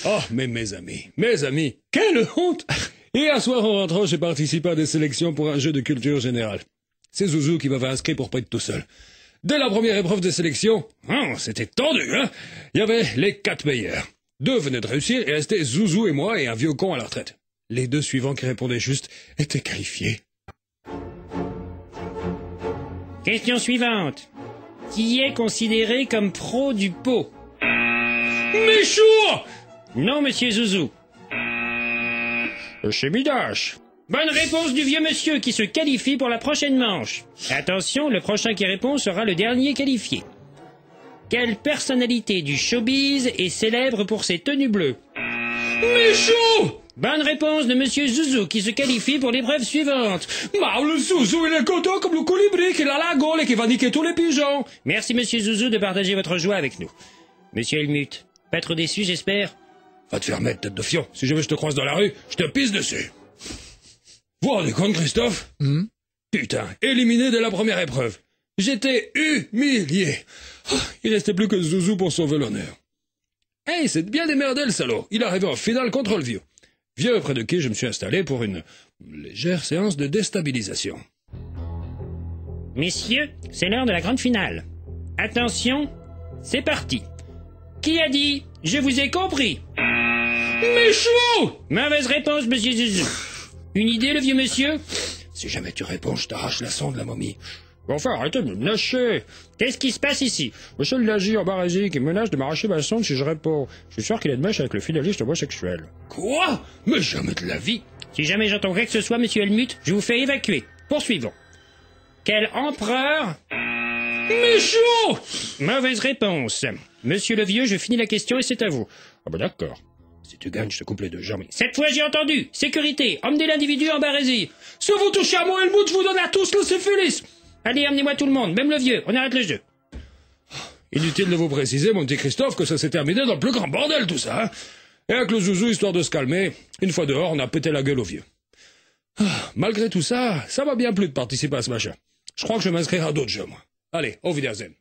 Oh, mais mes amis, quelle honte! Hier soir, en rentrant, j'ai participé à des sélections pour un jeu de culture générale. C'est Zouzou qui m'avait inscrit pour pas être tout seul. Dès la première épreuve de sélection, c'était tendu, hein. Il y avait les 4 meilleurs. 2 venaient de réussir et restaient Zouzou et moi et un vieux con à la retraite. Les 2 suivants qui répondaient juste étaient qualifiés. Question suivante. Qui est considéré comme pro du pot? Michou! Non, monsieur Zouzou. Chez Midache. Bonne réponse du vieux monsieur qui se qualifie pour la prochaine manche. Attention, le prochain qui répond sera le dernier qualifié. Quelle personnalité du showbiz est célèbre pour ses tenues bleues? Michou! Bonne réponse de monsieur Zouzou qui se qualifie pour l'épreuve suivante. Le Zouzou, il est content comme le colibri qu'il a la gaule et qui va niquer tous les pigeons. Merci monsieur Zouzou de partager votre joie avec nous. Monsieur Helmut, pas trop déçu j'espère? Va te faire mettre, tête de fion. Si jamais je te croise dans la rue, je te pisse dessus. Vous vous rendez compte, Christophe? Putain, éliminé dès la première épreuve. J'étais humilié. Il restait plus que Zouzou pour sauver l'honneur. Hey, c'est bien démerdé le salaud. Il arrivait en finale contre le vieux. Vieux près de qui je me suis installé pour une légère séance de déstabilisation. Messieurs, c'est l'heure de la grande finale. Attention, c'est parti. Qui a dit « Je vous ai compris » Michou! Mauvaise réponse, monsieur Zouzou. Une idée, le vieux monsieur? Si jamais tu réponds, je t'arrache la sonde de la momie. Bon, enfin, arrêtez de me lâcher. Qu'est-ce qui se passe ici? Monsieur le Lagy en Barésie qui menace de m'arracher ma sonde si je réponds. Je suis sûr qu'il est de mèche avec le fidéliste homosexuel. Quoi? Mais jamais de la vie. Si jamais j'entends quoi que ce soit, monsieur Helmut, je vous fais évacuer. Poursuivons. Quel empereur? Michou! Mauvaise réponse. Monsieur le vieux, je finis la question et c'est à vous. Ah bah d'accord. Si tu gagnes, je te coupe les 2 jambes. Cette fois, j'ai entendu. Sécurité, homme de l'individu en Barésie. Si vous touchez à moi, Helmut, je vous donne à tous le syphilis. Allez, emmenez-moi tout le monde, même le vieux. On arrête le jeu. Inutile de vous préciser, mon petit Christophe, que ça s'est terminé dans le plus grand bordel, tout ça, hein. Et avec le Zouzou, histoire de se calmer, une fois dehors, on a pété la gueule au vieux. Malgré tout ça, ça m'a bien plu de participer à ce machin. Je crois que je vais m'inscrire à d'autres jeux, moi. Allez, au Wiedersehen.